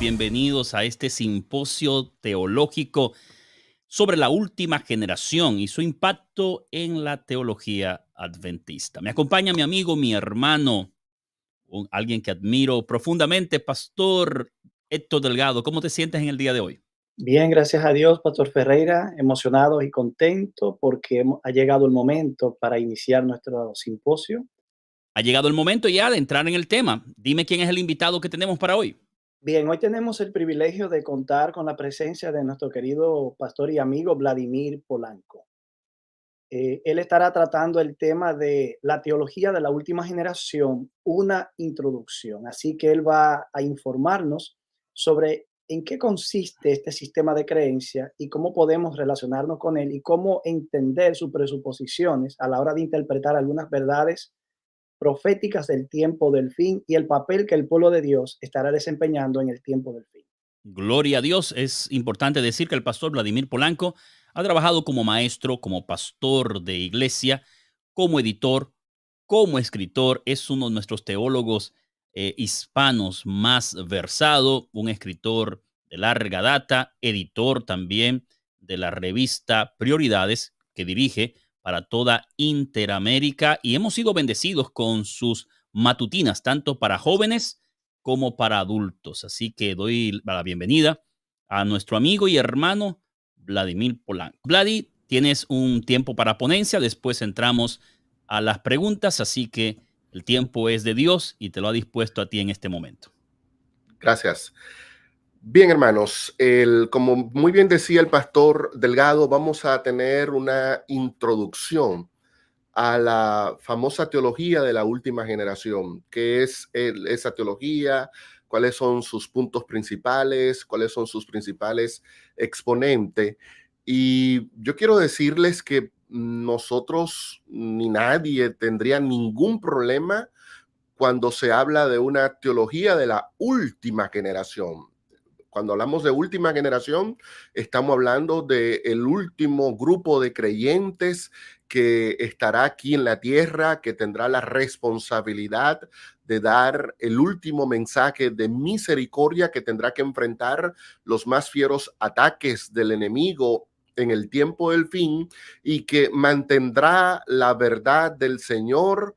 bienvenidos a este simposio teológico sobre la última generación y su impacto en la teología adventista. Me acompaña mi amigo, mi hermano, alguien que admiro profundamente, Pastor Héctor Delgado. ¿Cómo te sientes en el día de hoy? Bien, gracias a Dios, Pastor Ferreira, emocionado y contento porque ha llegado el momento para iniciar nuestro simposio. Ha llegado el momento ya de entrar en el tema. Dime quién es el invitado que tenemos para hoy. Bien, hoy tenemos el privilegio de contar con la presencia de nuestro querido pastor y amigo Vladimir Polanco. Él estará tratando el tema de la teología de la última generación, una introducción. Así que él va a informarnos sobre en qué consiste este sistema de creencia y cómo podemos relacionarnos con él y cómo entender sus presuposiciones a la hora de interpretar algunas verdades proféticas del tiempo del fin y el papel que el pueblo de Dios estará desempeñando en el tiempo del fin. Gloria a Dios. Es importante decir que el pastor Vladimir Polanco ha trabajado como maestro, como pastor de iglesia, como editor, como escritor. Es uno de nuestros teólogos hispanos más versado, un escritor de larga data, editor también de la revista Prioridades, que dirige para toda Interamérica, y hemos sido bendecidos con sus matutinas, tanto para jóvenes como para adultos. Así que doy la bienvenida a nuestro amigo y hermano Vladimir Polanco. Vladi, tienes un tiempo para ponencia, después entramos a las preguntas, así que el tiempo es de Dios y te lo ha dispuesto a ti en este momento. Gracias. Bien, hermanos, como muy bien decía el pastor Delgado, vamos a tener una introducción a la famosa teología de la última generación. ¿Qué es esa teología? ¿Cuáles son sus puntos principales? ¿Cuáles son sus principales exponentes? Y yo quiero decirles que nosotros ni nadie tendría ningún problema cuando se habla de una teología de la última generación. Cuando hablamos de última generación, estamos hablando del último grupo de creyentes que estará aquí en la tierra, que tendrá la responsabilidad de dar el último mensaje de misericordia, que tendrá que enfrentar los más fieros ataques del enemigo en el tiempo del fin y que mantendrá la verdad del Señor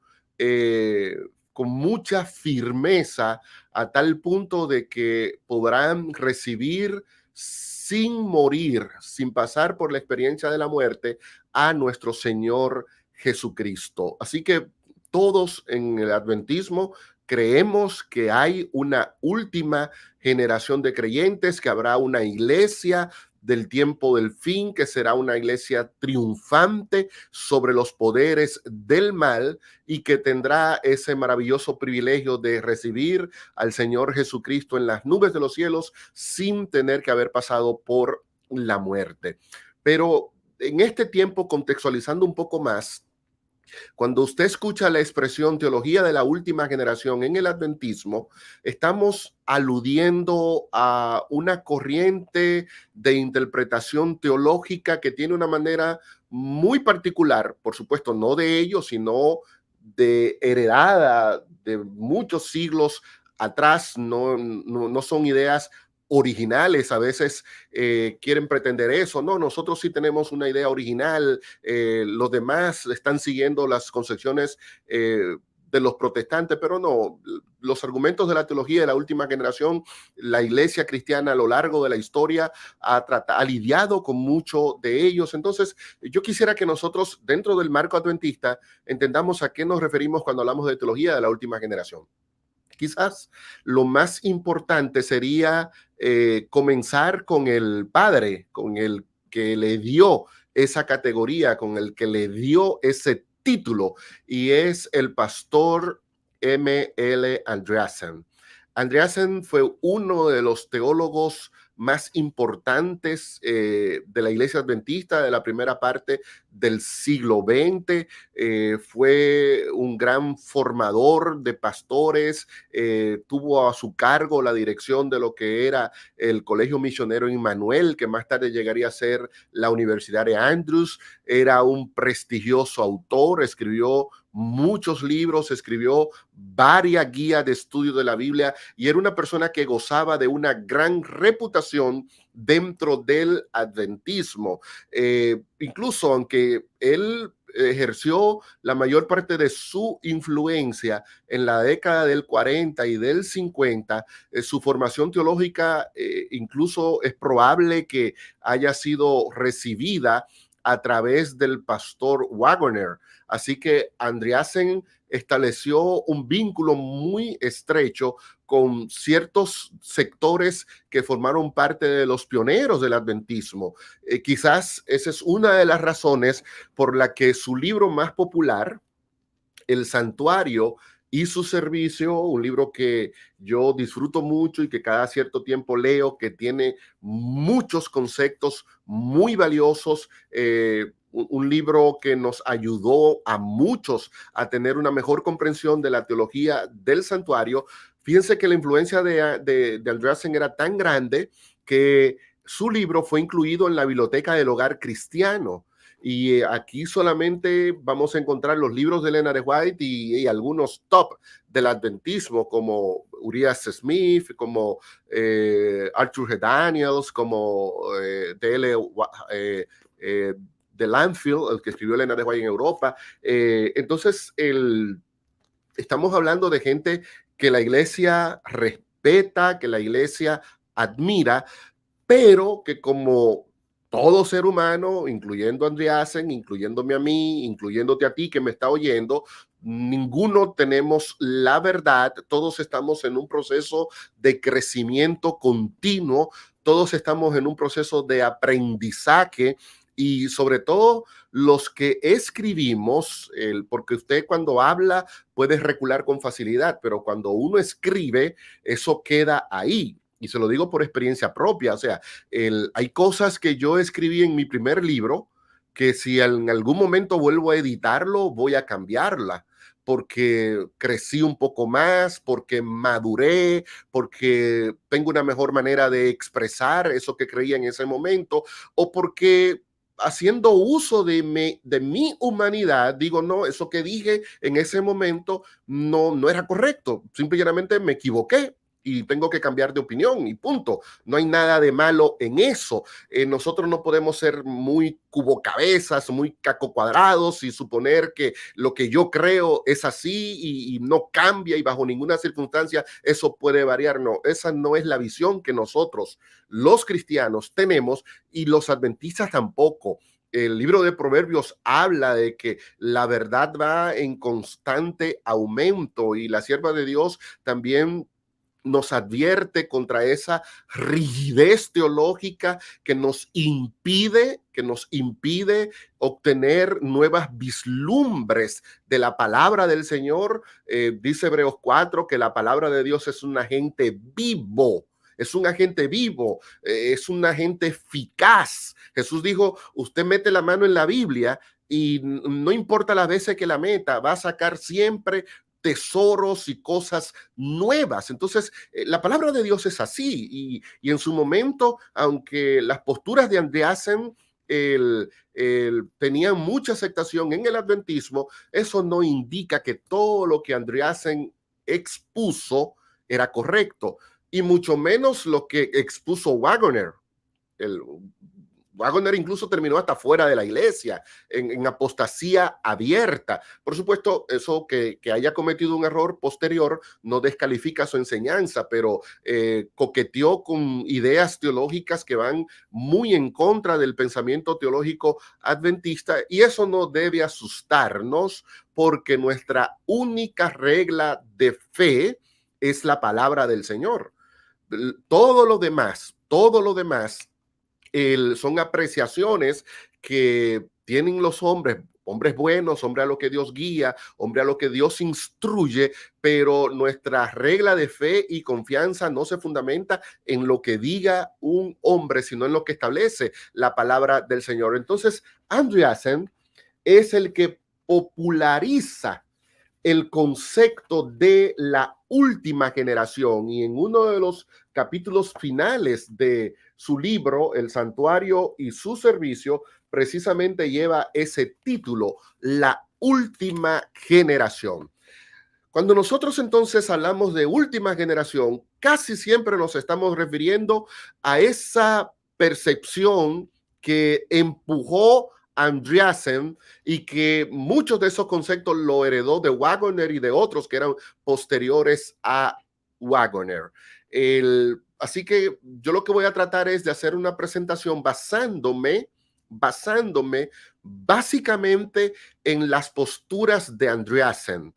con mucha firmeza, a tal punto de que podrán recibir sin morir, sin pasar por la experiencia de la muerte, a nuestro Señor Jesucristo. Así que todos en el adventismo creemos que hay una última generación de creyentes, que habrá una iglesia del tiempo del fin, que será una iglesia triunfante sobre los poderes del mal y que tendrá ese maravilloso privilegio de recibir al Señor Jesucristo en las nubes de los cielos sin tener que haber pasado por la muerte. Pero en este tiempo, contextualizando un poco más, cuando usted escucha la expresión teología de la última generación en el adventismo, estamos aludiendo a una corriente de interpretación teológica que tiene una manera muy particular, por supuesto, no de ellos, sino de heredada de muchos siglos atrás. No son ideas originales. A veces quieren pretender eso. No, nosotros sí tenemos una idea original. Los demás están siguiendo las concepciones de los protestantes, pero no. Los argumentos de la teología de la última generación, la iglesia cristiana a lo largo de la historia ha lidiado con mucho de ellos. Entonces, yo quisiera que nosotros, dentro del marco adventista, entendamos a qué nos referimos cuando hablamos de teología de la última generación. Quizás lo más importante sería comenzar con el padre, con el que le dio esa categoría, con el que le dio ese título, y es el pastor M.L. Andreasen. Andreasen fue uno de los teólogos más importantes de la iglesia adventista de la primera parte del siglo XX. Fue un gran formador de pastores, tuvo a su cargo la dirección de lo que era el Colegio Misionero Immanuel, que más tarde llegaría a ser la Universidad de Andrews. Era un prestigioso autor, escribió muchos libros, escribió varias guías de estudio de la Biblia y era una persona que gozaba de una gran reputación dentro del adventismo. Incluso aunque él ejerció la mayor parte de su influencia en la década del 40 y del 50, su formación teológica incluso es probable que haya sido recibida a través del pastor Waggoner. Así que Andreasen estableció un vínculo muy estrecho con ciertos sectores que formaron parte de los pioneros del adventismo. Quizás esa es una de las razones por la que su libro más popular, El Santuario y su Servicio, un libro que yo disfruto mucho y que cada cierto tiempo leo, que tiene muchos conceptos muy valiosos, un libro que nos ayudó a muchos a tener una mejor comprensión de la teología del santuario. Fíjense que la influencia de Andreasen era tan grande que su libro fue incluido en la Biblioteca del Hogar Cristiano. Y aquí solamente vamos a encontrar los libros de Ellen G. White y algunos top del adventismo, como Uriah Smith, como Arthur G. Daniels, como D.L. de Landfield, el que escribió Ellen G. White en Europa. Entonces, estamos hablando de gente que la iglesia respeta, que la iglesia admira, pero que como todo ser humano, incluyendo a Andreasen, incluyéndome a mí, incluyéndote a ti que me está oyendo, ninguno tenemos la verdad, todos estamos en un proceso de crecimiento continuo, todos estamos en un proceso de aprendizaje y sobre todo los que escribimos, porque usted cuando habla puede recular con facilidad, pero cuando uno escribe, eso queda ahí. Y se lo digo por experiencia propia. O sea, hay cosas que yo escribí en mi primer libro que si en algún momento vuelvo a editarlo, voy a cambiarla porque crecí un poco más, porque maduré, porque tengo una mejor manera de expresar eso que creía en ese momento, o porque haciendo uso de mi humanidad, digo, no, eso que dije en ese momento no era correcto, simplemente me equivoqué y tengo que cambiar de opinión y punto. No hay nada de malo en eso. Nosotros no podemos ser muy cubocabezas, muy caco cuadrados y suponer que lo que yo creo es así y no cambia y bajo ninguna circunstancia eso puede variar. No, esa no es la visión que nosotros, los cristianos, tenemos y los adventistas tampoco. El libro de Proverbios habla de que la verdad va en constante aumento y la sierva de Dios también nos advierte contra esa rigidez teológica que nos impide obtener nuevas vislumbres de la palabra del Señor. Dice Hebreos 4 que la palabra de Dios es un agente vivo. Es un agente vivo, es un agente eficaz. Jesús dijo, usted mete la mano en la Biblia y no importa las veces que la meta, va a sacar siempre tesoros y cosas nuevas. Entonces, la palabra de Dios es así y en su momento, aunque las posturas de Andreasen tenían mucha aceptación en el adventismo, eso no indica que todo lo que Andreasen expuso era correcto y mucho menos lo que expuso Waggoner. Waggoner incluso terminó hasta fuera de la iglesia, en apostasía abierta. Por supuesto, eso que haya cometido un error posterior no descalifica su enseñanza, pero coqueteó con ideas teológicas que van muy en contra del pensamiento teológico adventista y eso no debe asustarnos porque nuestra única regla de fe es la palabra del Señor. Todo lo demás son apreciaciones que tienen los hombres buenos, hombres a lo que Dios guía, hombres a lo que Dios instruye, pero nuestra regla de fe y confianza no se fundamenta en lo que diga un hombre, sino en lo que establece la palabra del Señor. Entonces, Andreasen es el que populariza el concepto de la última generación y en uno de los capítulos finales de su libro, El Santuario y su Servicio, precisamente lleva ese título, La última generación. Cuando nosotros entonces hablamos de última generación, casi siempre nos estamos refiriendo a esa percepción que empujó Andreasen y que muchos de esos conceptos lo heredó de Waggoner y de otros que eran posteriores a Waggoner. Así que yo lo que voy a tratar es de hacer una presentación basándome básicamente en las posturas de Andreasen,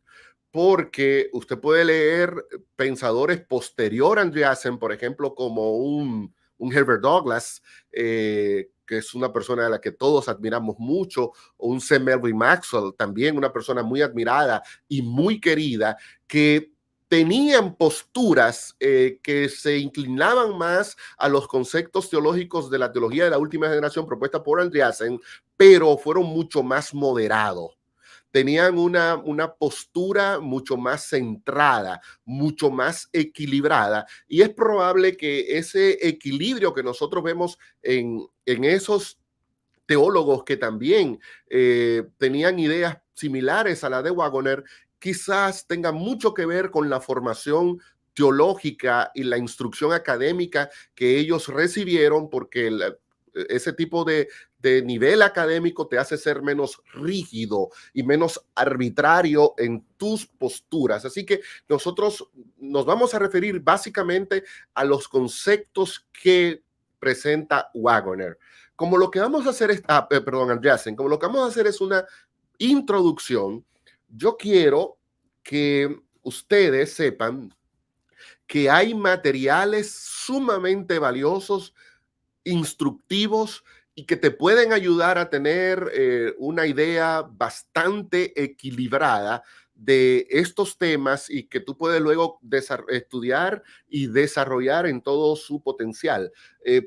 porque usted puede leer pensadores posterior a Andreasen, por ejemplo, como un Herbert Douglass, que es una persona a la que todos admiramos mucho, o un C. Melvin Maxwell, también una persona muy admirada y muy querida, que tenían posturas que se inclinaban más a los conceptos teológicos de la teología de la última generación propuesta por Andreasen, pero fueron mucho más moderados. Tenían una postura mucho más centrada, mucho más equilibrada, y es probable que ese equilibrio que nosotros vemos en esos teólogos que también tenían ideas similares a la de Waggoner, quizás tenga mucho que ver con la formación teológica y la instrucción académica que ellos recibieron, porque ese tipo de nivel académico te hace ser menos rígido y menos arbitrario en tus posturas. Así que nosotros nos vamos a referir básicamente a los conceptos que presenta Waggoner. Como lo que vamos a hacer es, Andreasen, como lo que vamos a hacer es una introducción, yo quiero que ustedes sepan que hay materiales sumamente valiosos, instructivos y que te pueden ayudar a tener una idea bastante equilibrada de estos temas y que tú puedes luego estudiar y desarrollar en todo su potencial.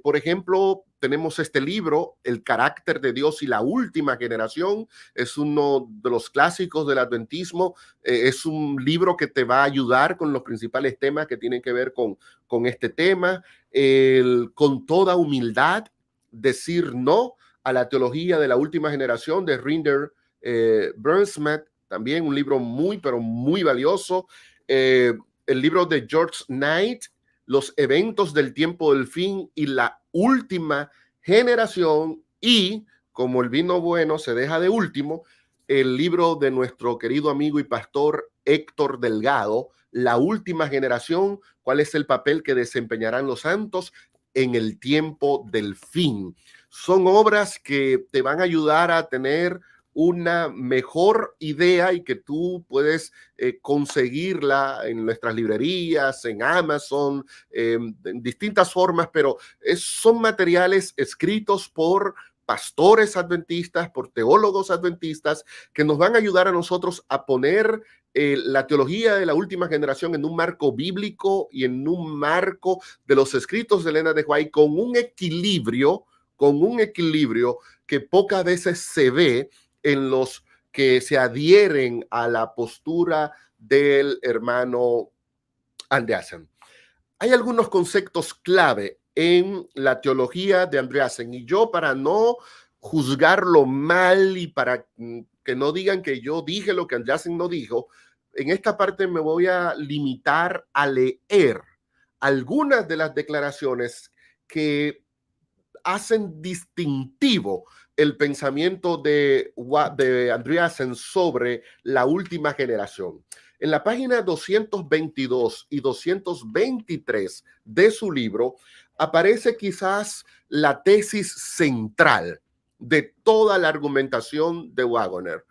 Por ejemplo, tenemos este libro, El carácter de Dios y la última generación. Es uno de los clásicos del adventismo. Es un libro que te va a ayudar con los principales temas que tienen que ver con este tema. Con toda humildad, decir no a la teología de la última generación de Rinder Bernsmet, también un libro muy, pero muy valioso. El libro de George Knight, Los eventos del tiempo del fin y la última generación, y como el vino bueno se deja de último, el libro de nuestro querido amigo y pastor Héctor Delgado, La última generación, cuál es el papel que desempeñarán los santos en el tiempo del fin. Son obras que te van a ayudar a tener una mejor idea y que tú puedes conseguirla en nuestras librerías, en Amazon, en distintas formas, pero son materiales escritos por pastores adventistas, por teólogos adventistas, que nos van a ayudar a nosotros a poner la teología de la última generación en un marco bíblico y en un marco de los escritos de Elena de White con un equilibrio que pocas veces se ve en los que se adhieren a la postura del hermano Andreasen. Hay algunos conceptos clave en la teología de Andreasen, y yo, para no juzgarlo mal y para que no digan que yo dije lo que Andreasen no dijo, en esta parte me voy a limitar a leer algunas de las declaraciones que hacen distintivo el pensamiento de Andreasen sobre la última generación. En la página 222 y 223 de su libro aparece quizás la tesis central de toda la argumentación de Waggoner.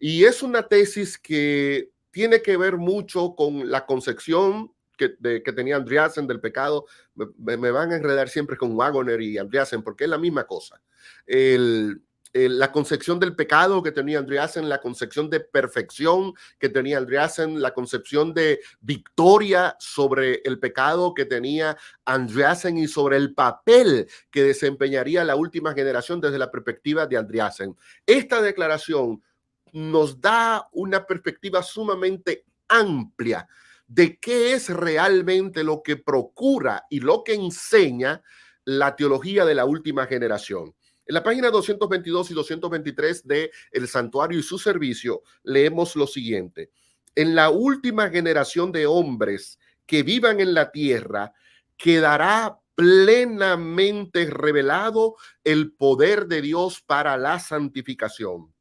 Y es una tesis que tiene que ver mucho con la concepción que tenía Andreasen del pecado. Me van a enredar siempre con Waggoner y Andreasen porque es la misma cosa. La concepción del pecado que tenía Andreasen, la concepción de perfección que tenía Andreasen, la concepción de victoria sobre el pecado que tenía Andreasen y sobre el papel que desempeñaría la última generación desde la perspectiva de Andreasen. Esta declaración nos da una perspectiva sumamente amplia de qué es realmente lo que procura y lo que enseña la teología de la última generación. En la página 222 y 223 de El Santuario y su Servicio, leemos lo siguiente. En la última generación de hombres que vivan en la tierra, quedará plenamente revelado el poder de Dios para la santificación.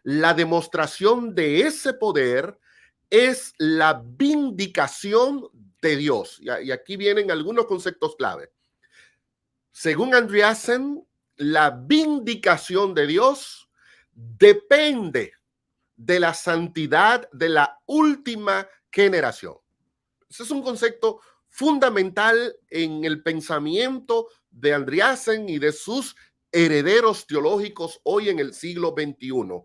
La demostración de ese poder es la vindicación de Dios. Y aquí vienen algunos conceptos clave. Según Andreasen, la vindicación de Dios depende de la santidad de la última generación. Ese es un concepto fundamental en el pensamiento de Andreasen y de sus herederos teológicos hoy en el siglo XXI.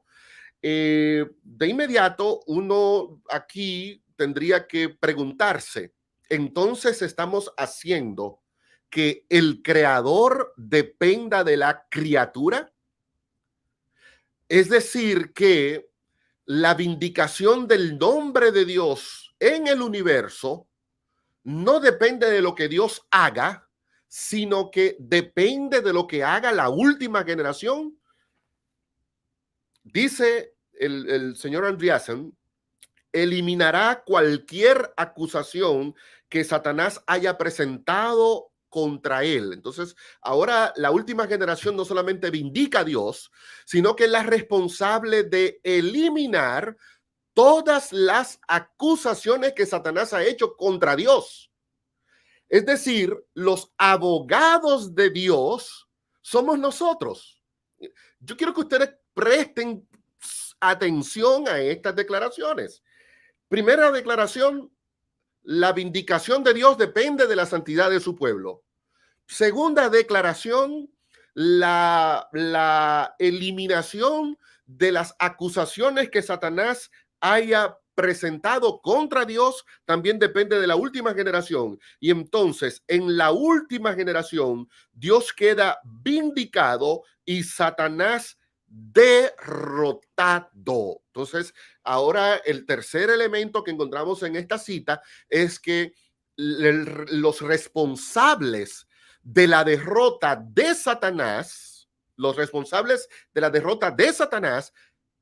De inmediato, uno aquí tendría que preguntarse, entonces estamos haciendo que el creador dependa de la criatura. Es decir, que la vindicación del nombre de Dios en el universo no depende de lo que Dios haga, sino que depende de lo que haga la última generación. Dice el señor Andreasen, eliminará cualquier acusación que Satanás haya presentado contra él. Entonces, ahora la última generación no solamente vindica a Dios, sino que es la responsable de eliminar todas las acusaciones que Satanás ha hecho contra Dios. Es decir, los abogados de Dios somos nosotros. Yo quiero que ustedes presten atención a estas declaraciones. Primera declaración, la vindicación de Dios depende de la santidad de su pueblo. Segunda declaración, la eliminación de las acusaciones que Satanás haya presentado contra Dios también depende de la última generación. Y entonces, en la última generación, Dios queda vindicado y Satanás derrotado. Entonces, ahora el tercer elemento que encontramos en esta cita es que los responsables de la derrota de Satanás,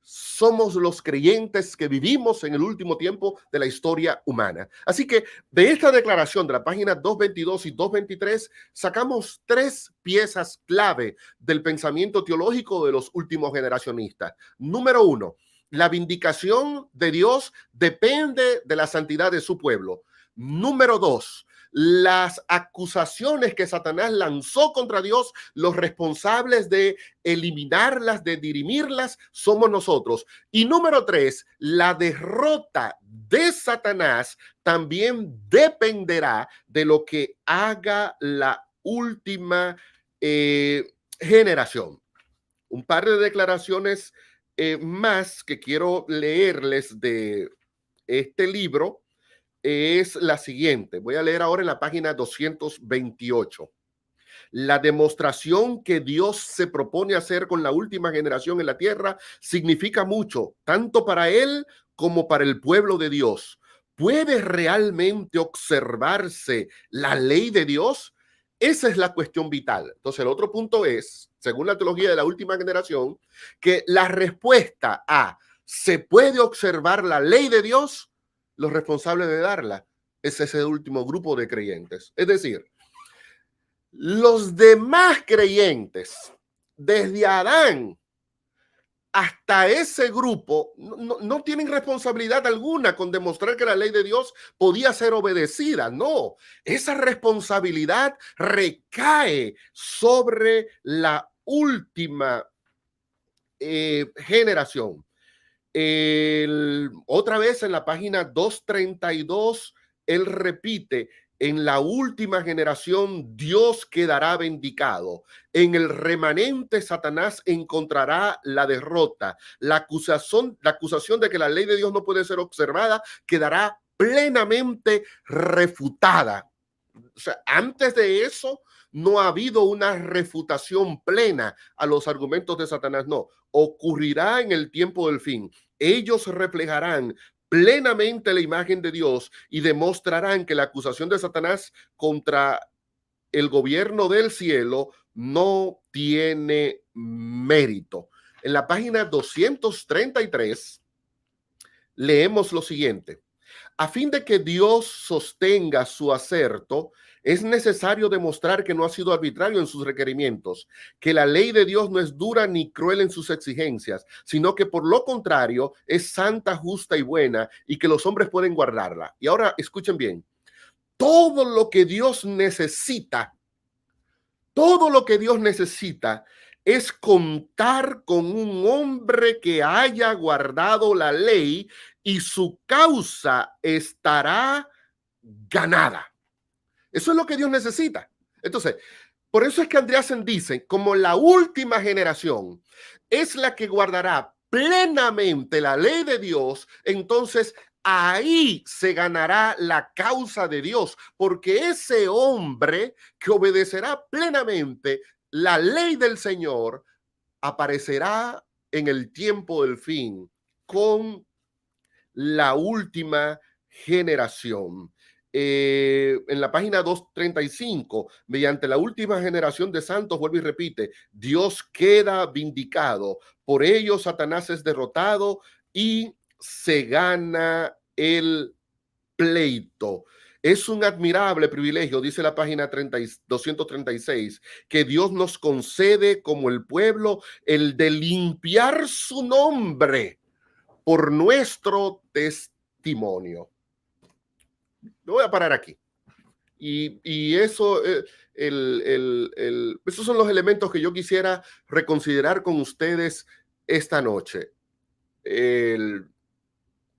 somos los creyentes que vivimos en el último tiempo de la historia humana. Así que de esta declaración de la página 222 y 223 sacamos tres piezas clave del pensamiento teológico de los últimos generacionistas. Número uno, la vindicación de Dios depende de la santidad de su pueblo. Número dos, las acusaciones que Satanás lanzó contra Dios, los responsables de eliminarlas, de dirimirlas, somos nosotros. Y número tres, la derrota de Satanás también dependerá de lo que haga la última generación. Un par de declaraciones más que quiero leerles de este libro es la siguiente. Voy a leer ahora en la página 228. La demostración que Dios se propone hacer con la última generación en la tierra significa mucho, tanto para él como para el pueblo de Dios. ¿Puede realmente observarse la ley de Dios? Esa es la cuestión vital. Entonces, el otro punto es, según la teología de la última generación, que la respuesta a ¿se puede observar la ley de Dios? Los responsables de darla es ese último grupo de creyentes. Es decir, los demás creyentes, desde Adán hasta ese grupo, no tienen responsabilidad alguna con demostrar que la ley de Dios podía ser obedecida. No, esa responsabilidad recae sobre la última generación. Otra vez en la página 232, él repite, en la última generación Dios quedará vindicado. En el remanente Satanás encontrará la derrota. La acusación de que la ley de Dios no puede ser observada quedará plenamente refutada. O sea, antes de eso no ha habido una refutación plena a los argumentos de Satanás. No, ocurrirá en el tiempo del fin. Ellos reflejarán plenamente la imagen de Dios y demostrarán que la acusación de Satanás contra el gobierno del cielo no tiene mérito. En la página 233 leemos lo siguiente. A fin de que Dios sostenga su acerto, es necesario demostrar que no ha sido arbitrario en sus requerimientos, que la ley de Dios no es dura ni cruel en sus exigencias, sino que por lo contrario es santa, justa y buena, y que los hombres pueden guardarla. Y ahora escuchen bien, todo lo que Dios necesita es contar con un hombre que haya guardado la ley y su causa estará ganada. Eso es lo que Dios necesita. Entonces, por eso es que Andreasen dice, como la última generación es la que guardará plenamente la ley de Dios, entonces ahí se ganará la causa de Dios, porque ese hombre que obedecerá plenamente la ley del Señor aparecerá en el tiempo del fin con la última generación. En la página 235, mediante la última generación de santos, vuelve y repite, Dios queda vindicado. Por ello, Satanás es derrotado y se gana el pleito. Es un admirable privilegio, dice la página 236, que Dios nos concede como el pueblo el de limpiar su nombre por nuestro testimonio. Lo voy a parar aquí. Y eso, esos son los elementos que yo quisiera reconsiderar con ustedes esta noche. De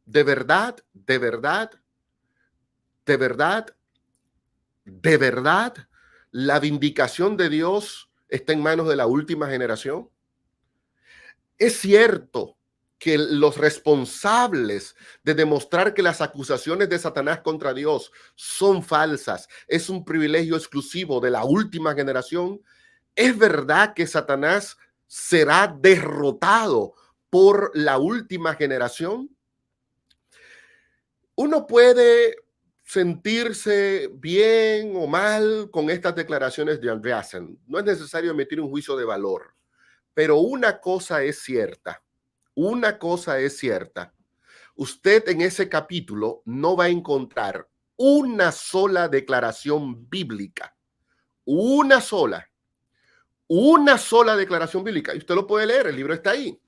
verdad, de verdad, de verdad, de verdad, la vindicación de Dios está en manos de la última generación. Es cierto que los responsables de demostrar que las acusaciones de Satanás contra Dios son falsas es un privilegio exclusivo de la última generación. Es verdad que Satanás será derrotado por la última generación. Uno puede sentirse bien o mal con estas declaraciones de Andreasen. No es necesario emitir un juicio de valor, pero una cosa es cierta. Una cosa es cierta. Usted en ese capítulo no va a encontrar una sola declaración bíblica. Una sola declaración bíblica. Y usted lo puede leer, el libro está ahí.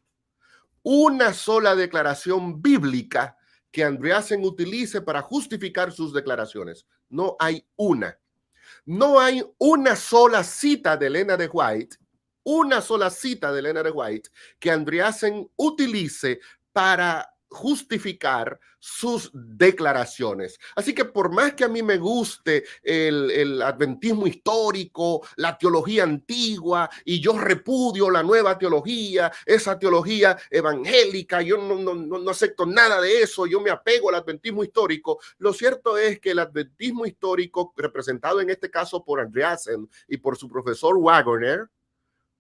Una sola declaración bíblica que Andreasen utilice para justificar sus declaraciones. No hay una. No hay una sola cita de Elena de White, que Andreasen utilice para justificar sus declaraciones. Así que por más que a mí me guste el adventismo histórico, la teología antigua, y yo repudio la nueva teología, esa teología evangélica, yo no acepto nada de eso, yo me apego al adventismo histórico, lo cierto es que el adventismo histórico, representado en este caso por Andreasen y por su profesor Waggoner,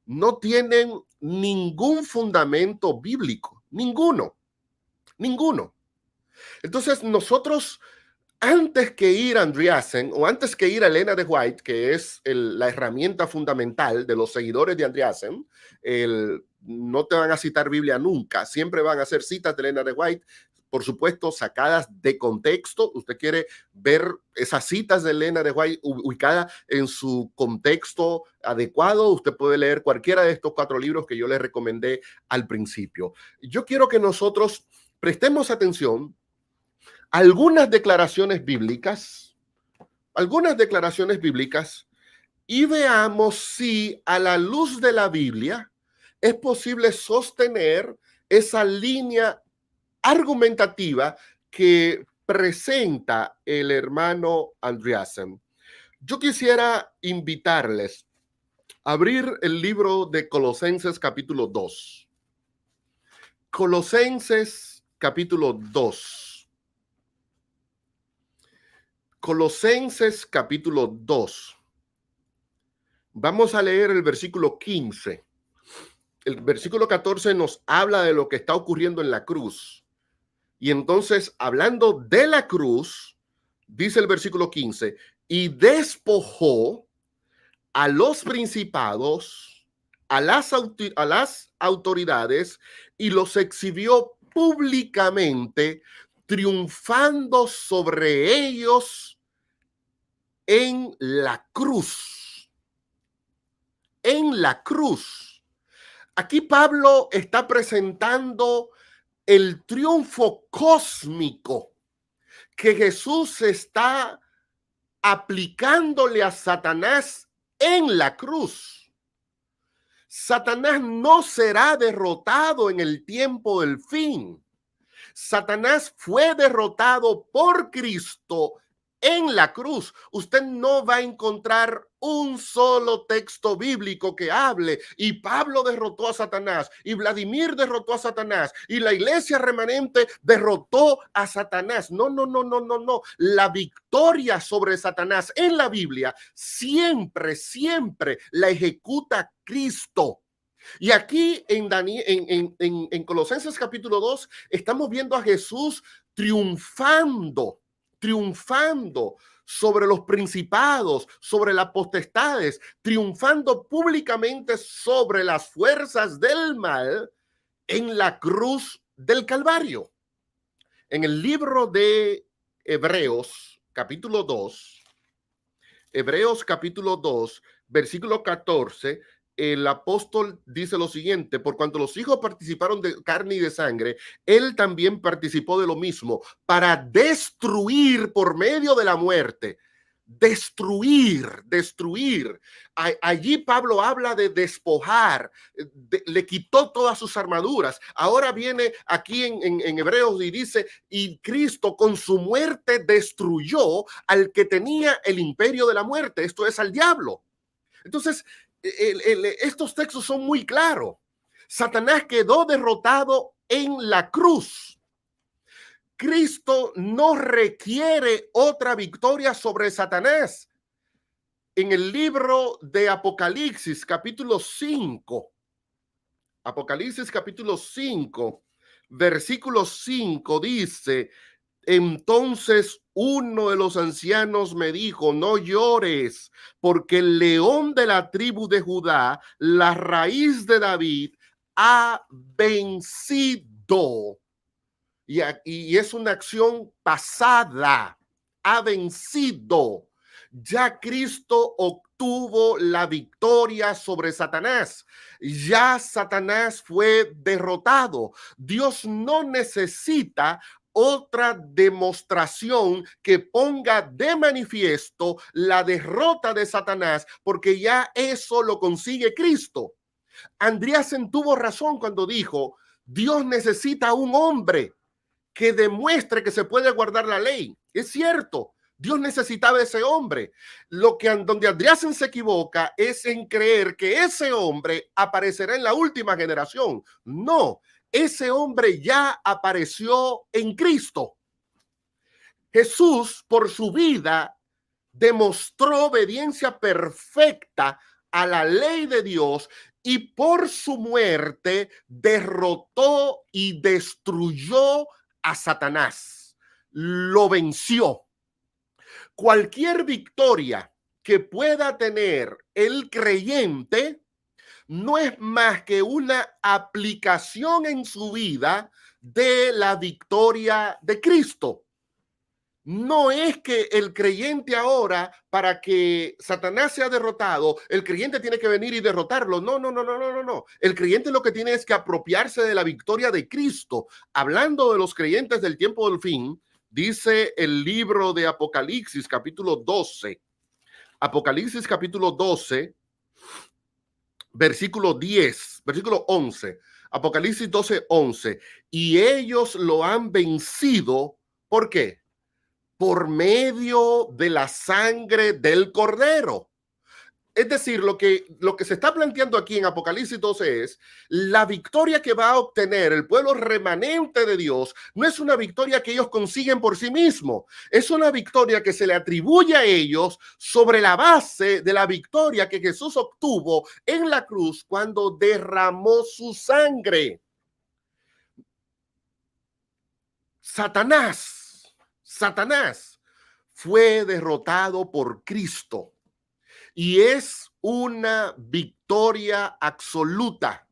no tienen ningún fundamento bíblico, ninguno. Entonces nosotros, antes que ir a Andreasen o antes que ir a Elena de White, que es la herramienta fundamental de los seguidores de Andreasen, no te van a citar Biblia nunca, siempre van a hacer citas de Elena de White, por supuesto, sacadas de contexto. Usted quiere ver esas citas de Elena de White ubicadas en su contexto adecuado, usted puede leer cualquiera de estos 4 libros que yo les recomendé al principio. Yo quiero que nosotros prestemos atención a algunas declaraciones bíblicas y veamos si a la luz de la Biblia es posible sostener esa línea argumentativa que presenta el hermano Andreasen. Yo quisiera invitarles a abrir el libro de Colosenses capítulo 2. Colosenses capítulo 2. Colosenses capítulo 2. Vamos a leer el versículo 15. El versículo 14 nos habla de lo que está ocurriendo en la cruz. Y entonces, hablando de la cruz, dice el versículo 15, y despojó a los principados, a las autoridades, y los exhibió públicamente, triunfando sobre ellos en la cruz. En la cruz. Aquí Pablo está presentando el triunfo cósmico que Jesús está aplicándole a Satanás en la cruz. Satanás no será derrotado en el tiempo del fin. Satanás fue derrotado por Cristo en la cruz. Usted no va a encontrar un solo texto bíblico que hable y Pablo derrotó a Satanás y Vladimir derrotó a Satanás y la iglesia remanente derrotó a Satanás. No, no, no, no, no, no. La victoria sobre Satanás en la Biblia siempre, siempre la ejecuta Cristo. Y aquí en Colosenses capítulo 2 estamos viendo a Jesús triunfando sobre los principados, sobre las potestades, triunfando públicamente sobre las fuerzas del mal en la cruz del Calvario. En el libro de Hebreos capítulo 2, versículo 14, el apóstol dice lo siguiente: por cuanto los hijos participaron de carne y de sangre, él también participó de lo mismo, para destruir por medio de la muerte. Destruir. Allí Pablo habla de despojar, le quitó todas sus armaduras. Ahora viene aquí en Hebreos y dice, y Cristo con su muerte destruyó al que tenía el imperio de la muerte, esto es, al diablo. Entonces, estos textos son muy claros. Satanás quedó derrotado en la cruz. Cristo no requiere otra victoria sobre Satanás. En el libro de Apocalipsis, capítulo 5, versículo 5 dice: entonces uno de los ancianos me dijo, no llores, porque el león de la tribu de Judá, la raíz de David, ha vencido. Y es una acción pasada, ha vencido. Ya Cristo obtuvo la victoria sobre Satanás. Ya Satanás fue derrotado. Dios no necesita otra demostración que ponga de manifiesto la derrota de Satanás, porque ya eso lo consigue Cristo. Andreasen tuvo razón cuando dijo, Dios necesita un hombre que demuestre que se puede guardar la ley. Es cierto, Dios necesitaba ese hombre. Donde Andreasen se equivoca es en creer que ese hombre aparecerá en la última generación. No, ese hombre ya apareció en Cristo. Jesús, por su vida, demostró obediencia perfecta a la ley de Dios y por su muerte derrotó y destruyó a Satanás. Lo venció. Cualquier victoria que pueda tener el creyente no es más que una aplicación en su vida de la victoria de Cristo. No es que el creyente ahora, para que Satanás sea derrotado, el creyente tiene que venir y derrotarlo. No. El creyente lo que tiene es que apropiarse de la victoria de Cristo. Hablando de los creyentes del tiempo del fin, dice el libro de Apocalipsis, capítulo 12. Apocalipsis, capítulo 12, versículo 11. Apocalipsis 12, 11. Y ellos lo han vencido. ¿Por qué? Por medio de la sangre del Cordero. Es decir, lo que se está planteando aquí en Apocalipsis 12 es la victoria que va a obtener el pueblo remanente de Dios. No es una victoria que ellos consiguen por sí mismos. Es una victoria que se le atribuye a ellos sobre la base de la victoria que Jesús obtuvo en la cruz cuando derramó su sangre. Satanás fue derrotado por Cristo. y es una victoria absoluta.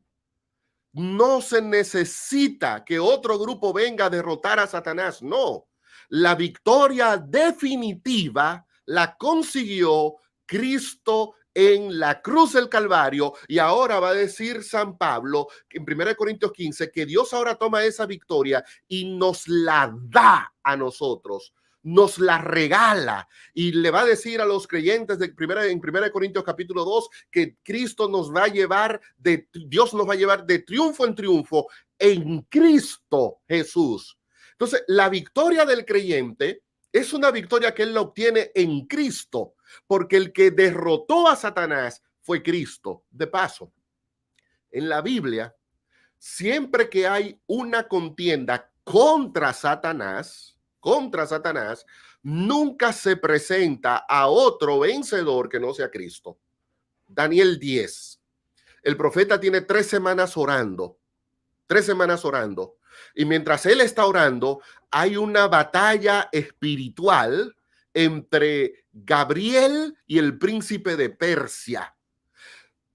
No se necesita que otro grupo venga a derrotar a Satanás, no. La victoria definitiva la consiguió Cristo en la cruz del Calvario, y ahora va a decir San Pablo en 1 Corintios 15 que Dios ahora toma esa victoria y nos la da a nosotros, nos la regala, y le va a decir a los creyentes en 1 Corintios capítulo 2 que Cristo nos va a llevar Dios nos va a llevar de triunfo en triunfo en Cristo Jesús. Entonces, la victoria del creyente es una victoria que él la obtiene en Cristo, porque el que derrotó a Satanás fue Cristo. De paso, en la Biblia, siempre que hay una contienda contra Satanás, nunca se presenta a otro vencedor que no sea Cristo. Daniel 10. El profeta tiene 3 semanas orando. 3 semanas orando. Y mientras él está orando, hay una batalla espiritual entre Gabriel y el príncipe de Persia.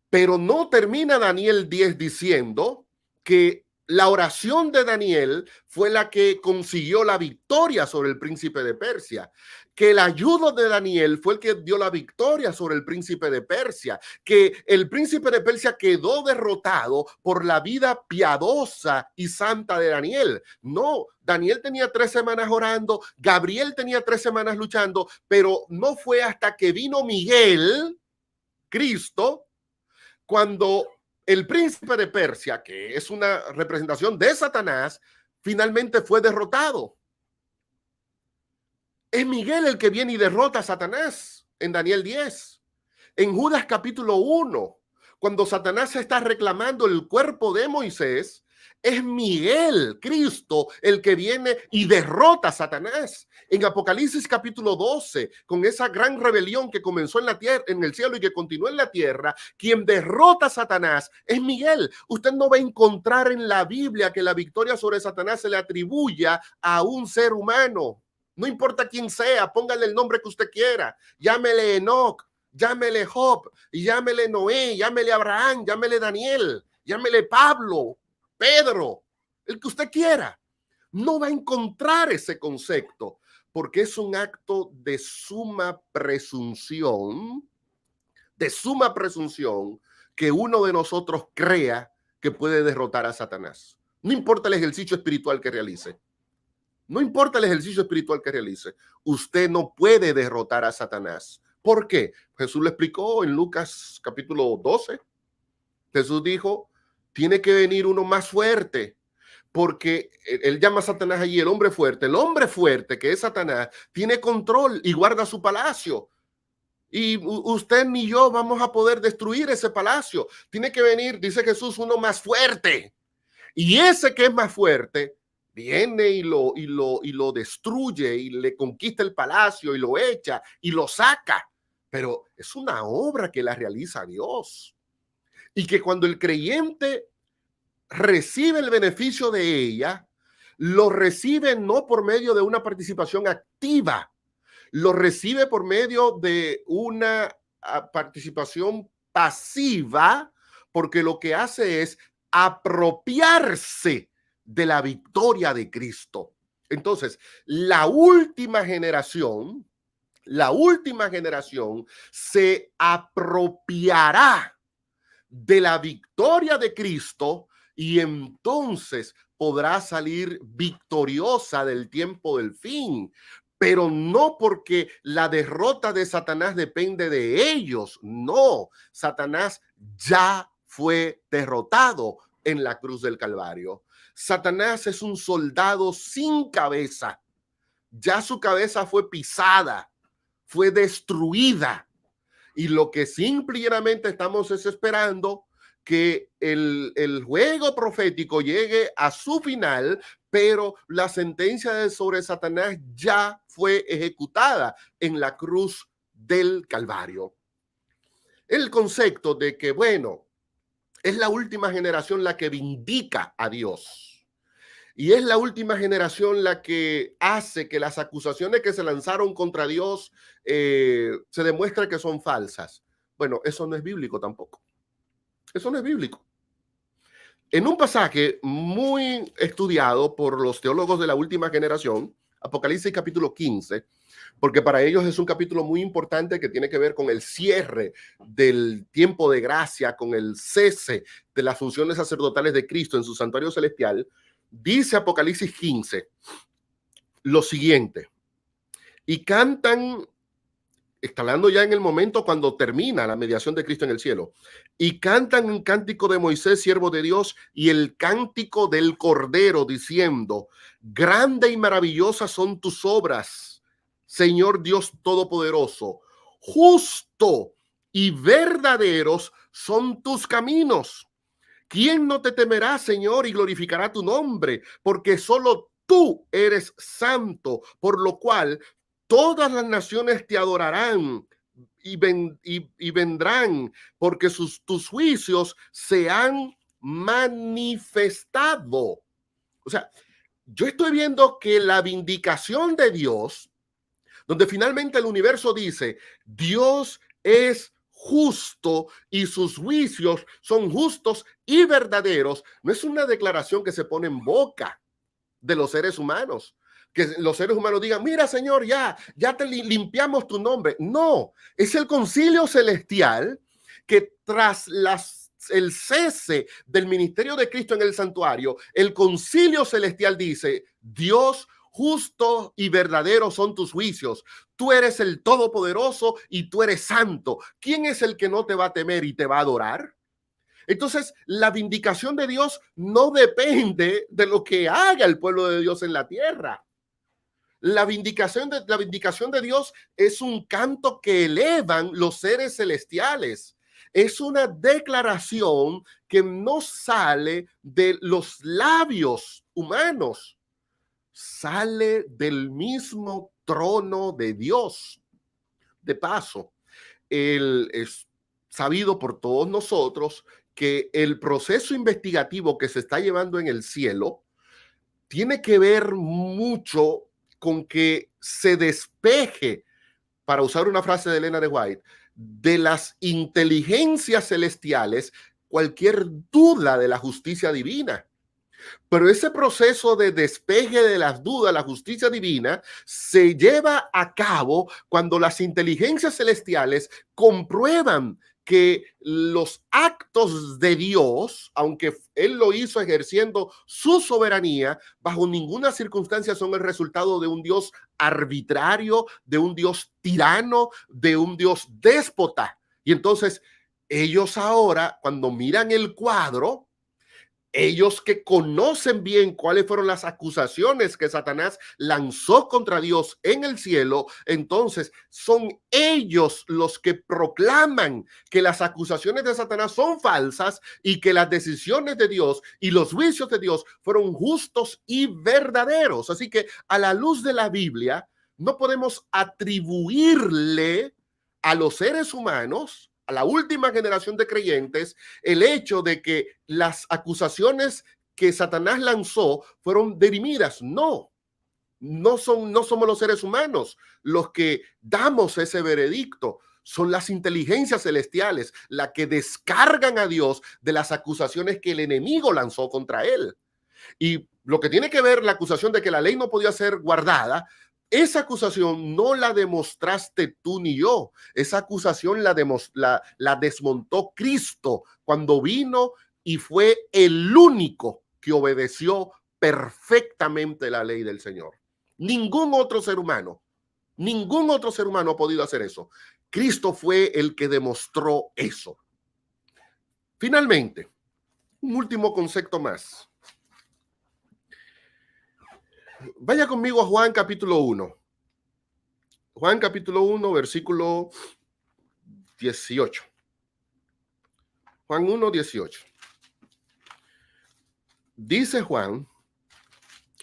Pero no termina Daniel 10 diciendo que la oración de Daniel fue la que consiguió la victoria sobre el príncipe de Persia, que el ayudo de Daniel fue el que dio la victoria sobre el príncipe de Persia, que el príncipe de Persia quedó derrotado por la vida piadosa y santa de Daniel. No, Daniel tenía 3 semanas orando, Gabriel tenía 3 semanas luchando, pero no fue hasta que vino Miguel, Cristo, cuando el príncipe de Persia, que es una representación de Satanás, finalmente fue derrotado. Es Miguel el que viene y derrota a Satanás en Daniel 10. En Judas capítulo 1, cuando Satanás está reclamando el cuerpo de Moisés, es Miguel, Cristo, el que viene y derrota a Satanás. En Apocalipsis capítulo 12, con esa gran rebelión que comenzó en la tierra, en el cielo y que continúa en la tierra, quien derrota a Satanás es Miguel. Usted no va a encontrar en la Biblia que la victoria sobre Satanás se le atribuya a un ser humano. No importa quién sea, póngale el nombre que usted quiera. Llámele Enoc, llámele Job, llámele Noé, llámele Abraham, llámele Daniel, llámele Pablo, Pedro, el que usted quiera. No va a encontrar ese concepto, porque es un acto de suma presunción, que uno de nosotros crea que puede derrotar a Satanás. No importa el ejercicio espiritual que realice. No importa el ejercicio espiritual que realice. Usted no puede derrotar a Satanás. ¿Por qué? Jesús le explicó en Lucas capítulo 12. Jesús dijo, tiene que venir uno más fuerte, porque él llama a Satanás allí el hombre fuerte. El hombre fuerte, que es Satanás, tiene control y guarda su palacio. Y usted ni yo vamos a poder destruir ese palacio. Tiene que venir, dice Jesús, uno más fuerte. Y ese que es más fuerte viene y lo destruye y le conquista el palacio y lo echa y lo saca. Pero es una obra que la realiza Dios. Y que cuando el creyente recibe el beneficio de ella, lo recibe no por medio de una participación activa, lo recibe por medio de una participación pasiva, porque lo que hace es apropiarse de la victoria de Cristo. Entonces, la última generación se apropiará de la victoria de Cristo y entonces podrá salir victoriosa del tiempo del fin, pero no porque la derrota de Satanás depende de ellos. No, Satanás ya fue derrotado en la cruz del Calvario. Satanás es un soldado sin cabeza. Ya su cabeza fue pisada, fue destruida. Y lo que simplemente estamos es esperando que el juego profético llegue a su final, pero la sentencia sobre Satanás ya fue ejecutada en la cruz del Calvario. El concepto de que, bueno, es la última generación la que vindica a Dios. Y es la última generación la que hace que las acusaciones que se lanzaron contra Dios se demuestre que son falsas. Bueno, eso no es bíblico tampoco. Eso no es bíblico. En un pasaje muy estudiado por los teólogos de la última generación, Apocalipsis capítulo 15, porque para ellos es un capítulo muy importante que tiene que ver con el cierre del tiempo de gracia, con el cese de las funciones sacerdotales de Cristo en su santuario celestial. Dice Apocalipsis 15 lo siguiente: y cantan, está hablando ya en el momento cuando termina la mediación de Cristo en el cielo, y cantan un cántico de Moisés, siervo de Dios, y el cántico del Cordero, diciendo: grande y maravillosa son tus obras, Señor Dios Todopoderoso, justo y verdaderos son tus caminos. ¿Quién no te temerá, Señor, y glorificará tu nombre? Porque solo tú eres santo, por lo cual todas las naciones te adorarán y vendrán, porque tus juicios se han manifestado. O sea, yo estoy viendo que la vindicación de Dios, donde finalmente el universo dice, Dios es justo y sus juicios son justos y verdaderos, no es una declaración que se pone en boca de los seres humanos, que los seres humanos digan, mira, Señor, ya te limpiamos tu nombre. No, es el concilio celestial que tras el cese del ministerio de Cristo en el santuario, el concilio celestial dice, Dios justo y verdadero son tus juicios. Tú eres el Todopoderoso y tú eres santo. ¿Quién es el que no te va a temer y te va a adorar? Entonces, la vindicación de Dios no depende de lo que haga el pueblo de Dios en la tierra. La vindicación de Dios es un canto que elevan los seres celestiales. Es una declaración que no sale de los labios humanos, sale del mismo trono de Dios. De paso, es sabido por todos nosotros que el proceso investigativo que se está llevando en el cielo tiene que ver mucho con que se despeje, para usar una frase de Elena de White, de las inteligencias celestiales cualquier duda de la justicia divina. Pero ese proceso de despeje de las dudas, la justicia divina, se lleva a cabo cuando las inteligencias celestiales comprueban que los actos de Dios, aunque Él lo hizo ejerciendo su soberanía, bajo ninguna circunstancia son el resultado de un Dios arbitrario, de un Dios tirano, de un Dios déspota. Y entonces ellos ahora, cuando miran el cuadro, ellos que conocen bien cuáles fueron las acusaciones que Satanás lanzó contra Dios en el cielo, entonces son ellos los que proclaman que las acusaciones de Satanás son falsas y que las decisiones de Dios y los juicios de Dios fueron justos y verdaderos. Así que a la luz de la Biblia, no podemos atribuirle a los seres humanos, a la última generación de creyentes, el hecho de que las acusaciones que Satanás lanzó fueron dirimidas. No somos los seres humanos los que damos ese veredicto. Son las inteligencias celestiales las que descargan a Dios de las acusaciones que el enemigo lanzó contra él. Y lo que tiene que ver la acusación de que la ley no podía ser guardada, esa acusación no la demostraste tú ni yo. Esa acusación la desmontó Cristo cuando vino y fue el único que obedeció perfectamente la ley del Señor. Ningún otro ser humano ha podido hacer eso. Cristo fue el que demostró eso. Finalmente, un último concepto más. Vaya conmigo a Juan capítulo 1. Juan capítulo 1, versículo 18. Juan 1, 18. Dice Juan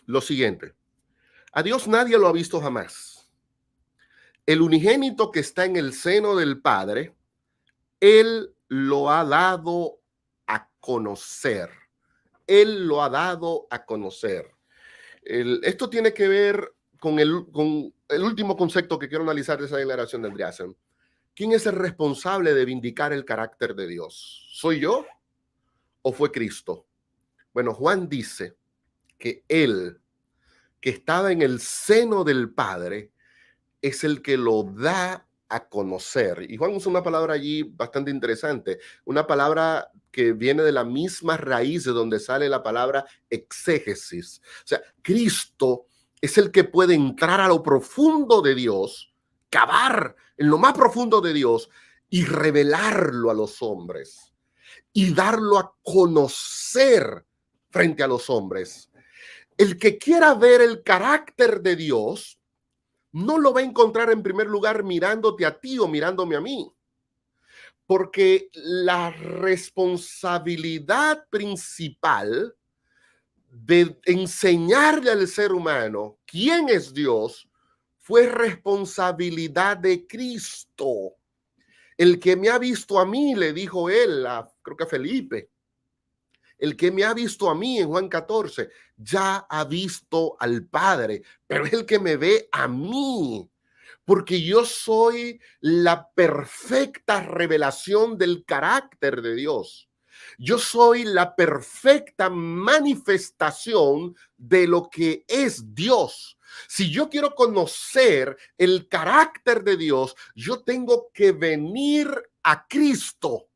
lo siguiente: a Dios nadie lo ha visto jamás. El unigénito que está en el seno del Padre, Él lo ha dado a conocer. Él lo ha dado a conocer. Esto tiene que ver con el último concepto que quiero analizar de esa declaración de Andreasen. ¿Quién es el responsable de vindicar el carácter de Dios? ¿Soy yo o fue Cristo? Bueno, Juan dice que él, que estaba en el seno del Padre, es el que lo da a conocer. Y Juan usa una palabra allí bastante interesante, una palabra que viene de la misma raíz de donde sale la palabra exégesis. O sea, Cristo es el que puede entrar a lo profundo de Dios, cavar en lo más profundo de Dios y revelarlo a los hombres y darlo a conocer frente a los hombres. El que quiera ver el carácter de Dios no lo va a encontrar en primer lugar mirándote a ti o mirándome a mí, porque la responsabilidad principal de enseñarle al ser humano quién es Dios fue responsabilidad de Cristo. El que me ha visto a mí, le dijo él, creo que a Felipe, el que me ha visto a mí en Juan 14, ya ha visto al Padre, pero es el que me ve a mí, porque yo soy la perfecta revelación del carácter de Dios. Yo soy la perfecta manifestación de lo que es Dios. Si yo quiero conocer el carácter de Dios, yo tengo que venir a Cristo.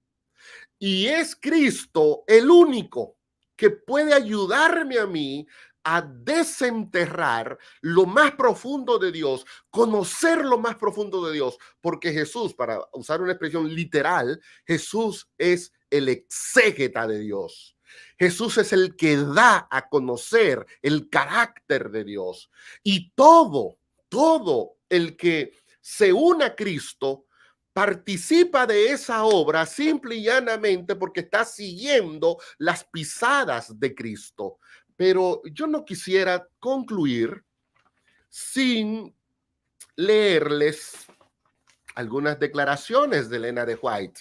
Y es Cristo el único que puede ayudarme a mí a desenterrar lo más profundo de Dios, conocer lo más profundo de Dios, porque Jesús, para usar una expresión literal, Jesús es el exégeta de Dios. Jesús es el que da a conocer el carácter de Dios. Y todo el que se une a Cristo participa de esa obra simple y llanamente porque está siguiendo las pisadas de Cristo. Pero yo no quisiera concluir sin leerles algunas declaraciones de Elena de White,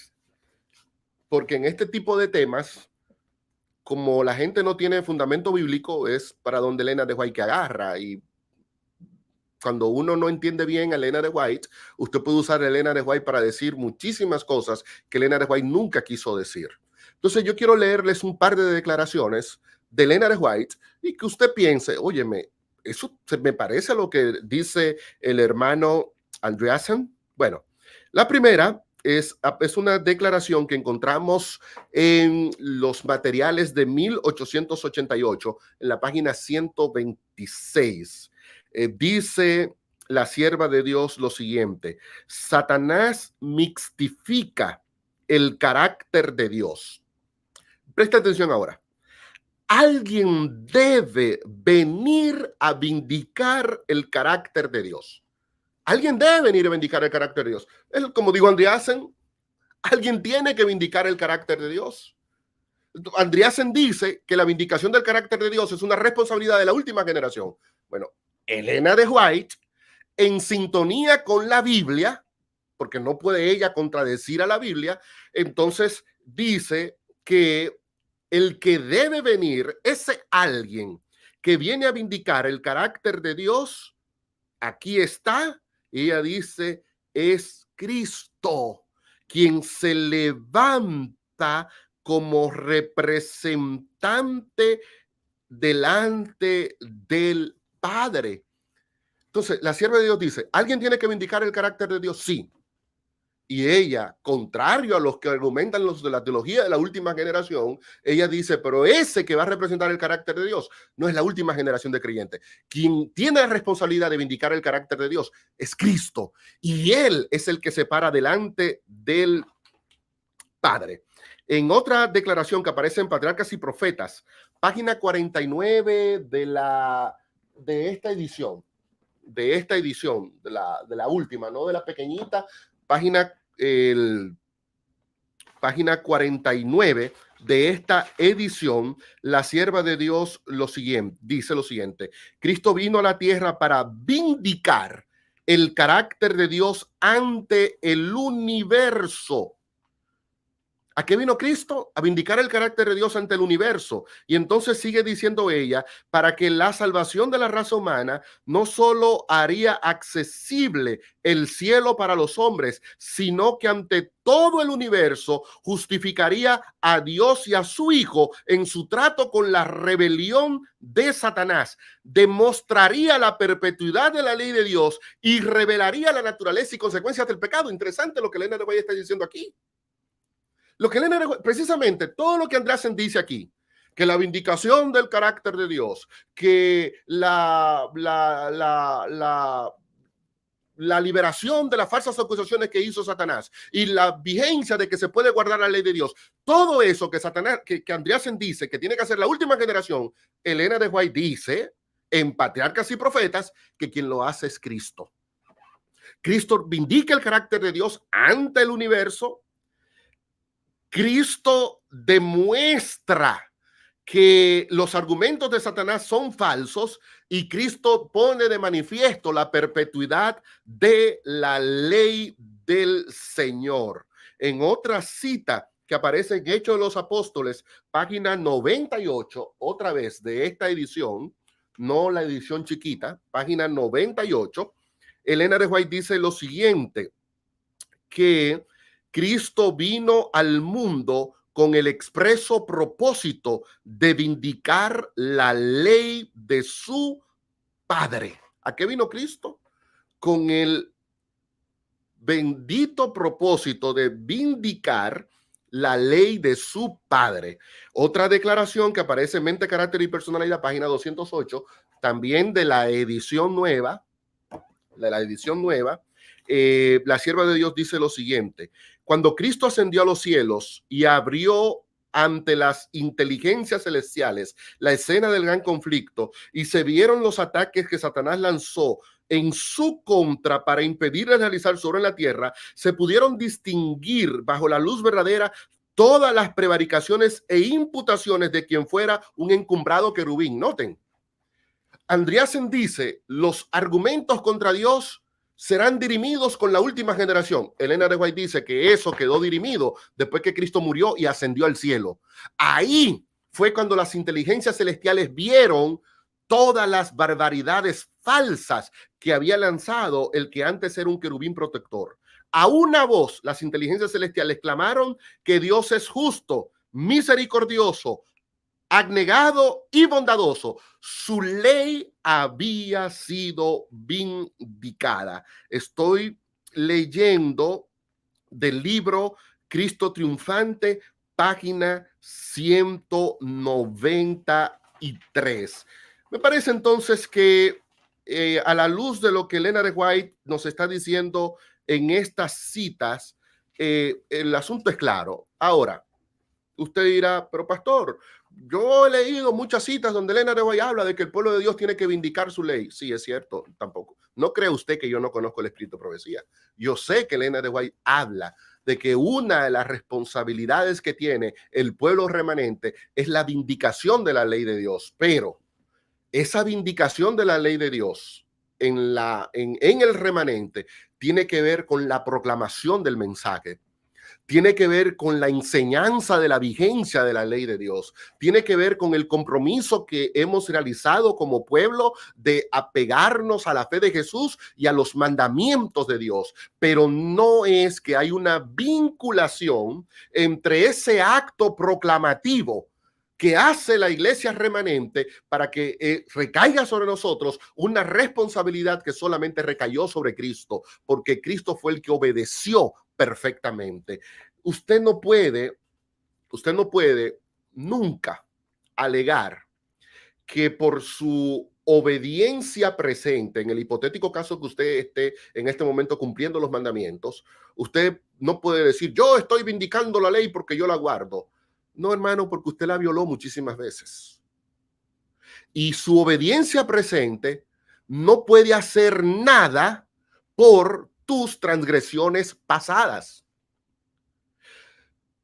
porque en este tipo de temas, como la gente no tiene fundamento bíblico, es para donde Elena de White que agarra. Y cuando uno no entiende bien a Elena de White, usted puede usar a Elena de White para decir muchísimas cosas que Elena de White nunca quiso decir. Entonces yo quiero leerles un par de declaraciones de Elena de White y que usted piense, óyeme, eso me parece a lo que dice el hermano Andreasen. Bueno, la primera es una declaración que encontramos en los materiales de 1888, en la página 126. Dice la sierva de Dios lo siguiente: Satanás mixtifica el carácter de Dios. Presta atención ahora. Alguien debe venir a vindicar el carácter de Dios. Alguien debe venir a vindicar el carácter de Dios. Es como dijo Andreasen, alguien tiene que vindicar el carácter de Dios. Andreasen dice que la vindicación del carácter de Dios es una responsabilidad de la última generación. Bueno, Elena de White, en sintonía con la Biblia, porque no puede ella contradecir a la Biblia, entonces dice que el que debe venir, ese alguien que viene a vindicar el carácter de Dios, aquí está. Ella dice, es Cristo, quien se levanta como representante delante del Padre. Entonces, la sierva de Dios dice, ¿alguien tiene que vindicar el carácter de Dios? Sí. Y ella, contrario a los que argumentan los de la teología de la última generación, ella dice, pero ese que va a representar el carácter de Dios no es la última generación de creyentes. Quien tiene la responsabilidad de vindicar el carácter de Dios es Cristo. Y Él es el que se para delante del Padre. En otra declaración que aparece en Patriarcas y Profetas, página 49 de esta edición, de la última, no de la pequeñita, página 49 de esta edición, la sierva de Dios dice lo siguiente: Cristo vino a la tierra para vindicar el carácter de Dios ante el universo. ¿A qué vino Cristo? A vindicar el carácter de Dios ante el universo. Y entonces sigue diciendo ella, para que la salvación de la raza humana no solo haría accesible el cielo para los hombres, sino que ante todo el universo justificaría a Dios y a su Hijo en su trato con la rebelión de Satanás. Demostraría la perpetuidad de la ley de Dios y revelaría la naturaleza y consecuencias del pecado. Interesante lo que Elena de White está diciendo aquí. Lo que Elena, precisamente todo lo que Andreasen dice aquí, que la vindicación del carácter de Dios, que la liberación de las falsas acusaciones que hizo Satanás y la vigencia de que se puede guardar la ley de Dios, todo eso que Satanás, que Andreasen dice que tiene que hacer la última generación, Elena de White dice en Patriarcas y Profetas que quien lo hace es Cristo. Cristo vindica el carácter de Dios ante el universo. Cristo demuestra que los argumentos de Satanás son falsos y Cristo pone de manifiesto la perpetuidad de la ley del Señor. En otra cita que aparece en Hechos de los Apóstoles, página 98, otra vez de esta edición, no la edición chiquita, página 98, Elena de White dice lo siguiente, que Cristo vino al mundo con el expreso propósito de vindicar la ley de su Padre. ¿A qué vino Cristo? Con el bendito propósito de vindicar la ley de su Padre. Otra declaración que aparece en Mente, Carácter y Personalidad, página 208, también de la edición nueva, la sierva de Dios dice lo siguiente: cuando Cristo ascendió a los cielos y abrió ante las inteligencias celestiales la escena del gran conflicto y se vieron los ataques que Satanás lanzó en su contra para impedirle realizar su obra en la tierra, se pudieron distinguir bajo la luz verdadera todas las prevaricaciones e imputaciones de quien fuera un encumbrado querubín. Noten, Andreasen dice, los argumentos contra Dios serán dirimidos con la última generación. Elena de White dice que eso quedó dirimido después que Cristo murió y ascendió al cielo. Ahí fue cuando las inteligencias celestiales vieron todas las barbaridades falsas que había lanzado el que antes era un querubín protector. A una voz, las inteligencias celestiales clamaron que Dios es justo, misericordioso, abnegado y bondadoso. Su ley había sido vindicada. Estoy leyendo del libro Cristo Triunfante, página 193. Me parece entonces que a la luz de lo que Elena de White nos está diciendo en estas citas, el asunto es claro. Ahora, usted dirá, pero pastor, yo he leído muchas citas donde Elena de White habla de que el pueblo de Dios tiene que vindicar su ley. Sí, es cierto, tampoco. No cree usted que yo no conozco el escrito de profecía. Yo sé que Elena de White habla de que una de las responsabilidades que tiene el pueblo remanente es la vindicación de la ley de Dios. Pero esa vindicación de la ley de Dios en el remanente tiene que ver con la proclamación del mensaje. Tiene que ver con la enseñanza de la vigencia de la ley de Dios. Tiene que ver con el compromiso que hemos realizado como pueblo de apegarnos a la fe de Jesús y a los mandamientos de Dios. Pero no es que hay una vinculación entre ese acto proclamativo que hace la iglesia remanente para que recaiga sobre nosotros una responsabilidad que solamente recayó sobre Cristo, porque Cristo fue el que obedeció perfectamente. Usted no puede nunca alegar que por su obediencia presente, en el hipotético caso que usted esté en este momento cumpliendo los mandamientos, usted no puede decir, yo estoy vindicando la ley porque yo la guardo. No, hermano, porque usted la violó muchísimas veces. Y su obediencia presente no puede hacer nada por tus transgresiones pasadas.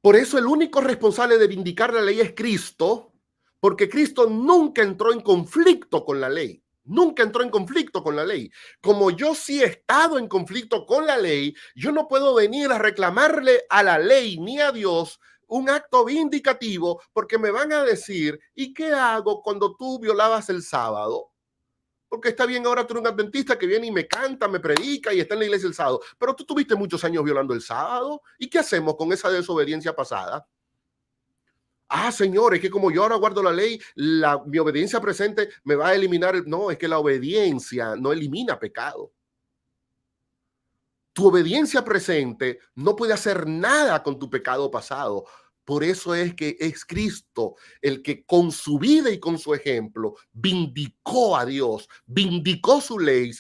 Por eso el único responsable de vindicar la ley es Cristo, porque Cristo nunca entró en conflicto con la ley. Nunca entró en conflicto con la ley. Como yo sí he estado en conflicto con la ley, yo no puedo venir a reclamarle a la ley ni a Dios un acto vindicativo porque me van a decir, ¿y qué hago cuando tú violabas el sábado? Porque está bien, ahora tú eres un adventista que viene y me canta, me predica y está en la iglesia el sábado, pero tú tuviste muchos años violando el sábado. ¿Y qué hacemos con esa desobediencia pasada? Ah, señor, es que como yo ahora guardo la ley, mi obediencia presente me va a eliminar. No, es que la obediencia no elimina pecado. Tu obediencia presente no puede hacer nada con tu pecado pasado. Por eso es que es Cristo el que con su vida y con su ejemplo vindicó a Dios, vindicó su ley,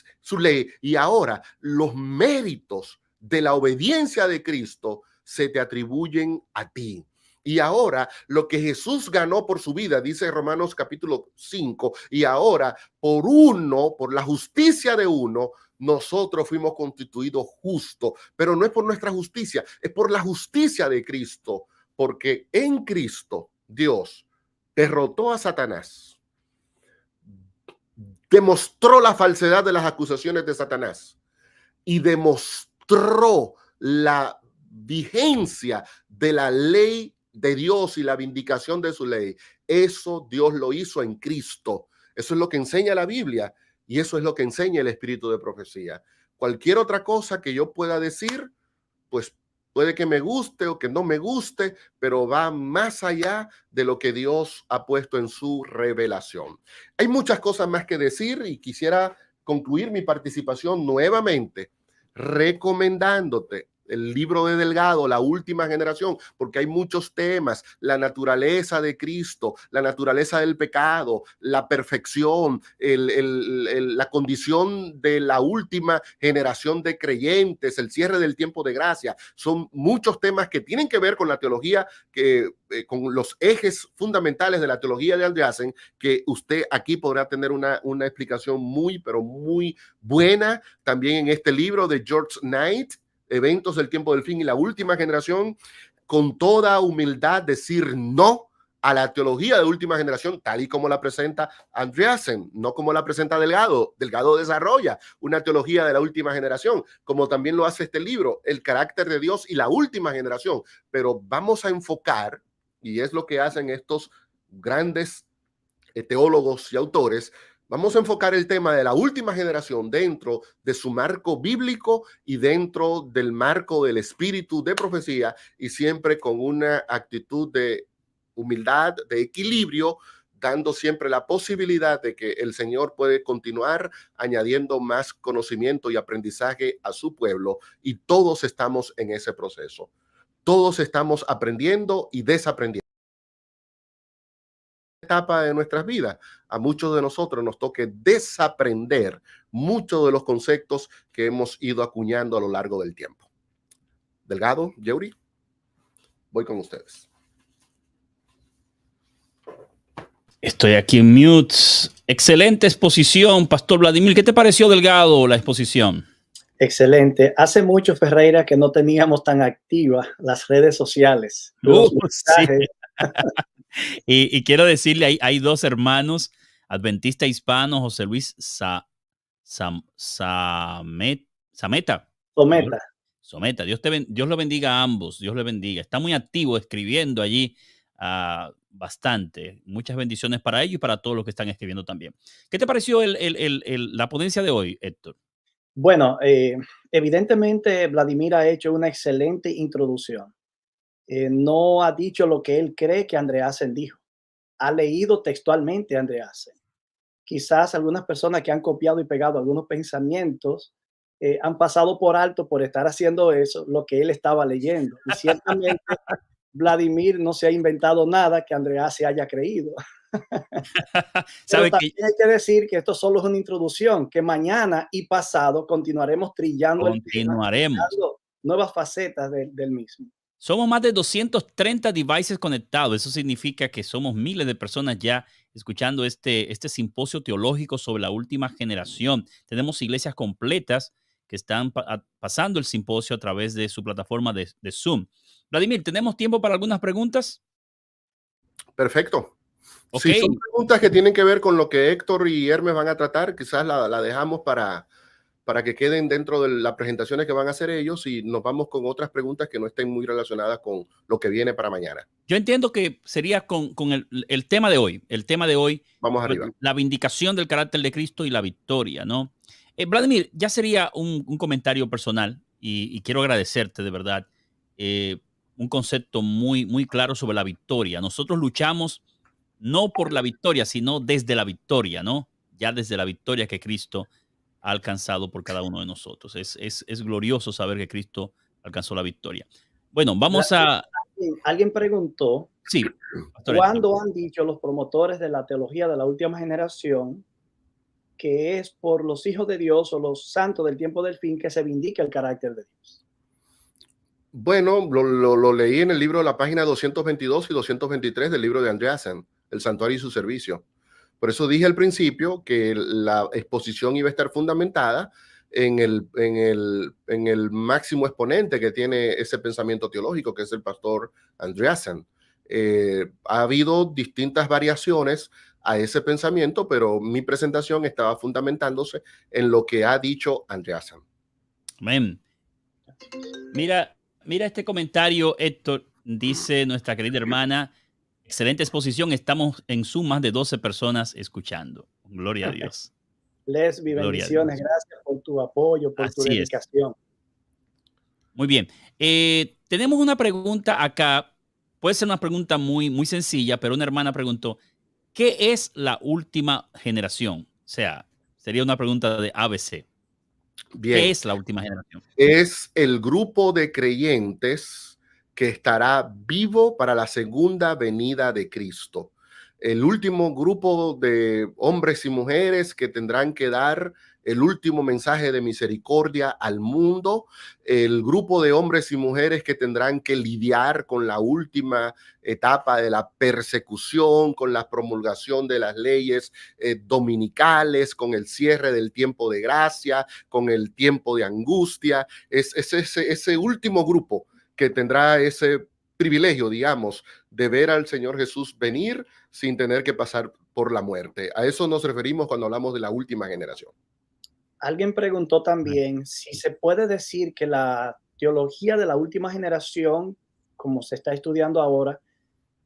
y ahora los méritos de la obediencia de Cristo se te atribuyen a ti. Y ahora lo que Jesús ganó por su vida, dice Romanos capítulo 5, y ahora por la justicia de uno, nosotros fuimos constituidos justos, pero no es por nuestra justicia, es por la justicia de Cristo, porque en Cristo Dios derrotó a Satanás, demostró la falsedad de las acusaciones de Satanás y demostró la vigencia de la ley de Dios y la vindicación de su ley. Eso Dios lo hizo en Cristo. Eso es lo que enseña la Biblia y eso es lo que enseña el espíritu de profecía. Cualquier otra cosa que yo pueda decir, pues puede que me guste o que no me guste, pero va más allá de lo que Dios ha puesto en su revelación. Hay muchas cosas más que decir y quisiera concluir mi participación nuevamente recomendándote el libro de Delgado, La Última Generación, porque hay muchos temas: la naturaleza de Cristo, la naturaleza del pecado, la perfección, la condición de la última generación de creyentes, el cierre del tiempo de gracia. Son muchos temas que tienen que ver con la teología, con los ejes fundamentales de la teología de Andreasen, que usted aquí podrá tener una explicación muy, pero muy buena. También en este libro de George Knight, Eventos del Tiempo del Fin y la Última Generación, con toda humildad decir no a la teología de última generación, tal y como la presenta Andreasen, no como la presenta Delgado. Delgado desarrolla una teología de la última generación, como también lo hace este libro, El carácter de Dios y la última generación. Pero vamos a enfocar, y es lo que hacen estos grandes teólogos y autores, vamos a enfocar el tema de la última generación dentro de su marco bíblico y dentro del marco del espíritu de profecía, y siempre con una actitud de humildad, de equilibrio, dando siempre la posibilidad de que el Señor puede continuar añadiendo más conocimiento y aprendizaje a su pueblo, y todos estamos en ese proceso. Todos estamos aprendiendo y desaprendiendo. Etapa de nuestras vidas, a muchos de nosotros nos toque desaprender muchos de los conceptos que hemos ido acuñando a lo largo del tiempo. Delgado, Yeuri, voy con ustedes. Estoy aquí en mute. Excelente exposición, Pastor Vladimir. ¿Qué te pareció, Delgado, la exposición? Excelente. Hace mucho, Ferreira, que no teníamos tan activas las redes sociales. Sí. Y quiero decirle, hay dos hermanos, adventista hispano, José Luis Someta. Dios lo bendiga a ambos. Dios le bendiga. Está muy activo escribiendo allí bastante. Muchas bendiciones para ellos y para todos los que están escribiendo también. ¿Qué te pareció la ponencia de hoy, Héctor? Bueno, evidentemente Vladimir ha hecho una excelente introducción. No ha dicho lo que él cree que Andreasen dijo. Ha leído textualmente a Andreasen. Quizás algunas personas que han copiado y pegado algunos pensamientos han pasado por alto, por estar haciendo eso, lo que él estaba leyendo. Y ciertamente Vladimir no se ha inventado nada que Andreasen haya creído. Pero también hay que decir que esto solo es una introducción, que mañana y pasado continuaremos trillando el tema, nuevas facetas del mismo. Somos más de 230 devices conectados. Eso significa que somos miles de personas ya escuchando este simposio teológico sobre la última generación. Tenemos iglesias completas que están pasando el simposio a través de su plataforma de Zoom. Vladimir, ¿tenemos tiempo para algunas preguntas? Perfecto. Okay. Si son preguntas que tienen que ver con lo que Héctor y Hermes van a tratar, quizás la dejamos para para que queden dentro de las presentaciones que van a hacer ellos y nos vamos con otras preguntas que no estén muy relacionadas con lo que viene para mañana. Yo entiendo que sería con el tema de hoy. El tema de hoy, Vamos arriba. la vindicación del carácter de Cristo y la victoria, ¿no? Vladimir, ya sería un comentario personal y quiero agradecerte de verdad. Un concepto muy, muy claro sobre la victoria. Nosotros luchamos no por la victoria, sino desde la victoria, ¿no? Ya desde la victoria que Cristo ha alcanzado por cada uno de nosotros. Es glorioso saber que Cristo alcanzó la victoria. Bueno, vamos a... Alguien preguntó, Sí. ¿cuándo han dicho los promotores de la teología de la última generación que es por los hijos de Dios o los santos del tiempo del fin que se vindica el carácter de Dios? Bueno, lo leí en el libro, la página 222 y 223 del libro de Andreasen, El Santuario y su Servicio. Por eso dije al principio que la exposición iba a estar fundamentada en el máximo exponente que tiene ese pensamiento teológico, que es el pastor Andreasen. Ha habido distintas variaciones a ese pensamiento, pero mi presentación estaba fundamentándose en lo que ha dicho Andreasen. Amén. Mira este comentario, Héctor, dice nuestra querida hermana, excelente exposición, estamos en Zoom más de 12 personas escuchando. Gloria a Dios. Lesbi, bendiciones, gracias por tu apoyo, por tu dedicación. Muy bien. Tenemos una pregunta acá, puede ser una pregunta muy, muy sencilla, pero una hermana preguntó, ¿qué es la última generación? O sea, sería una pregunta de ABC. Bien. ¿Qué es la última generación? Es el grupo de creyentes que estará vivo para la segunda venida de Cristo. El último grupo de hombres y mujeres que tendrán que dar el último mensaje de misericordia al mundo, el grupo de hombres y mujeres que tendrán que lidiar con la última etapa de la persecución, con la promulgación de las leyes dominicales, con el cierre del tiempo de gracia, con el tiempo de angustia. Es ese último grupo que tendrá ese privilegio, digamos, de ver al Señor Jesús venir sin tener que pasar por la muerte. A eso nos referimos cuando hablamos de la última generación. Alguien preguntó también si se puede decir que la teología de la última generación, como se está estudiando ahora,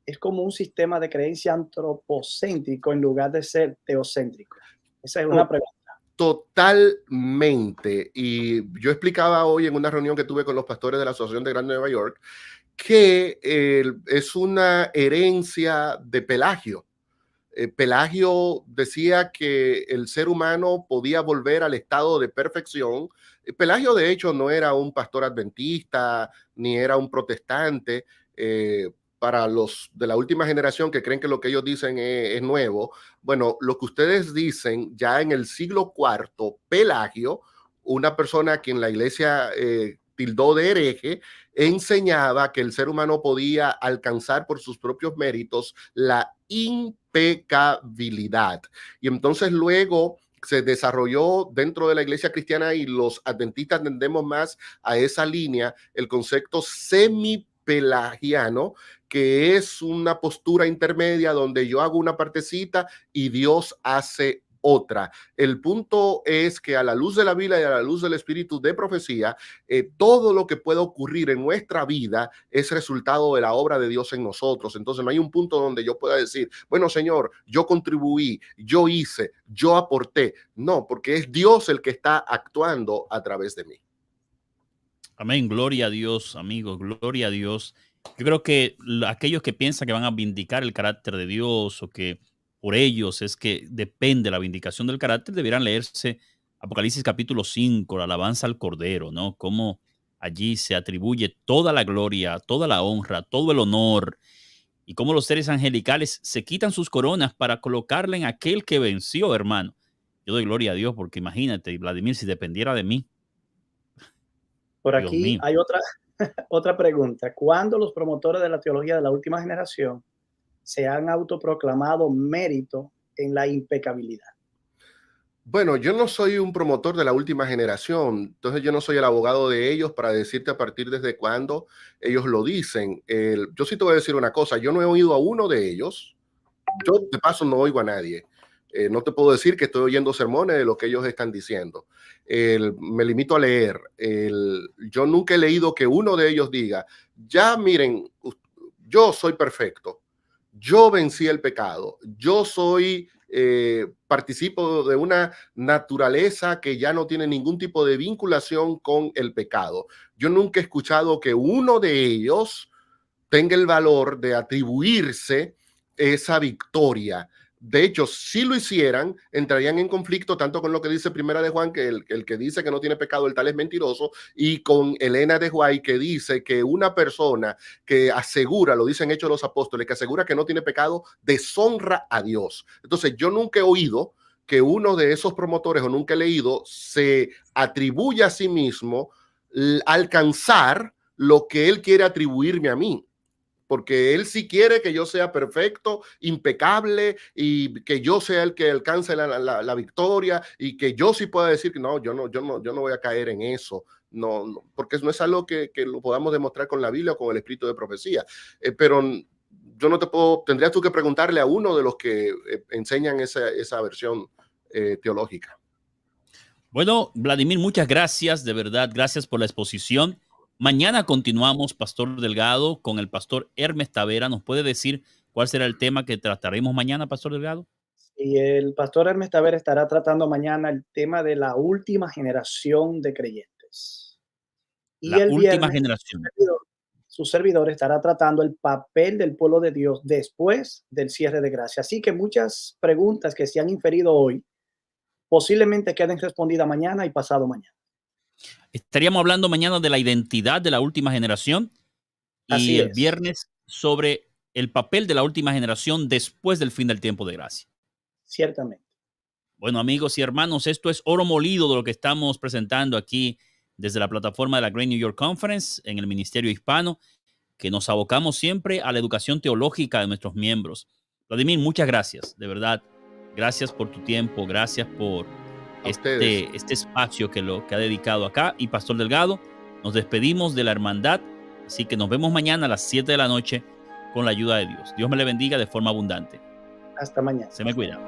es como un sistema de creencia antropocéntrico en lugar de ser teocéntrico. Esa es una pregunta. Totalmente. Y yo explicaba hoy en una reunión que tuve con los pastores de la Asociación de Gran Nueva York que es una herencia de Pelagio. Pelagio decía que el ser humano podía volver al estado de perfección. Pelagio, de hecho, no era un pastor adventista ni era un protestante. Para los de la última generación que creen que lo que ellos dicen es nuevo, bueno, lo que ustedes dicen ya en el siglo IV, Pelagio, una persona a quien la iglesia tildó de hereje, enseñaba que el ser humano podía alcanzar por sus propios méritos la impecabilidad. Y entonces luego se desarrolló dentro de la iglesia cristiana y los adventistas tendemos más a esa línea, el concepto semipelagiano, que es una postura intermedia donde yo hago una partecita y Dios hace otra. El punto es que a la luz de la Biblia y a la luz del espíritu de profecía, todo lo que pueda ocurrir en nuestra vida es resultado de la obra de Dios en nosotros. Entonces no hay un punto donde yo pueda decir, bueno, Señor, yo contribuí, yo hice, yo aporté. No, porque es Dios el que está actuando a través de mí. Amén, gloria a Dios, amigos, gloria a Dios. Yo creo que aquellos que piensan que van a vindicar el carácter de Dios o que por ellos es que depende la vindicación del carácter, deberán leerse Apocalipsis capítulo 5, la alabanza al Cordero, ¿no? Cómo allí se atribuye toda la gloria, toda la honra, todo el honor y cómo los seres angelicales se quitan sus coronas para colocarle en aquel que venció, hermano. Yo doy gloria a Dios porque imagínate, Vladimir, si dependiera de mí. Por aquí hay otra pregunta. ¿Cuándo los promotores de la teología de la última generación se han autoproclamado mérito en la impecabilidad? Bueno, yo no soy un promotor de la última generación, entonces yo no soy el abogado de ellos para decirte a partir desde cuándo ellos lo dicen. Yo sí te voy a decir una cosa, yo no he oído a uno de ellos, yo de paso no oigo a nadie. No te puedo decir que estoy oyendo sermones de lo que ellos están diciendo. Me limito a leer. Yo nunca he leído que uno de ellos diga, ya miren, yo soy perfecto, yo vencí el pecado, yo participo de una naturaleza que ya no tiene ningún tipo de vinculación con el pecado. Yo nunca he escuchado que uno de ellos tenga el valor de atribuirse esa victoria. De hecho, si lo hicieran, entrarían en conflicto tanto con lo que dice Primera de Juan, que el que dice que no tiene pecado, el tal es mentiroso, y con Elena de White, que dice que una persona que asegura, lo dicen Hechos de los Apóstoles, que asegura que no tiene pecado, deshonra a Dios. Entonces, yo nunca he oído que uno de esos promotores, o nunca he leído, se atribuye a sí mismo alcanzar lo que él quiere atribuirme a mí, porque él sí quiere que yo sea perfecto, impecable, y que yo sea el que alcance la victoria, y que yo sí pueda decir que no, yo no voy a caer en eso. No, porque no es algo que lo podamos demostrar con la Biblia o con el espíritu de profecía. Pero yo no te puedo, tendrías tú que preguntarle a uno de los que enseñan esa versión teológica. Bueno, Vladimir, muchas gracias, de verdad, gracias por la exposición. Mañana continuamos, Pastor Delgado, con el Pastor Hermes Tavera. ¿Nos puede decir cuál será el tema que trataremos mañana, Pastor Delgado? Y el pastor Hermes Taver estará tratando mañana el tema de la última generación de creyentes. Y La el última viernes generación. su servidor estará tratando el papel del pueblo de Dios después del cierre de gracia. Así que muchas preguntas que se han inferido hoy posiblemente queden respondidas mañana y pasado mañana. Estaríamos hablando mañana de la identidad de la última generación y Así el es, viernes sobre el papel de la última generación después del fin del tiempo de gracia. ciertamente. Bueno, amigos y hermanos, esto es oro molido de lo que estamos presentando aquí desde la plataforma de la Great New York Conference en el Ministerio Hispano, que nos abocamos siempre a la educación teológica de nuestros miembros. Vladimir, muchas gracias, de verdad. Gracias por tu tiempo, gracias por este espacio que ha dedicado acá. Y Pastor Delgado, nos despedimos de la hermandad, así que nos vemos mañana a las 7 de la noche con la ayuda de Dios. Dios me le bendiga de forma abundante. Hasta mañana. Se me cuida.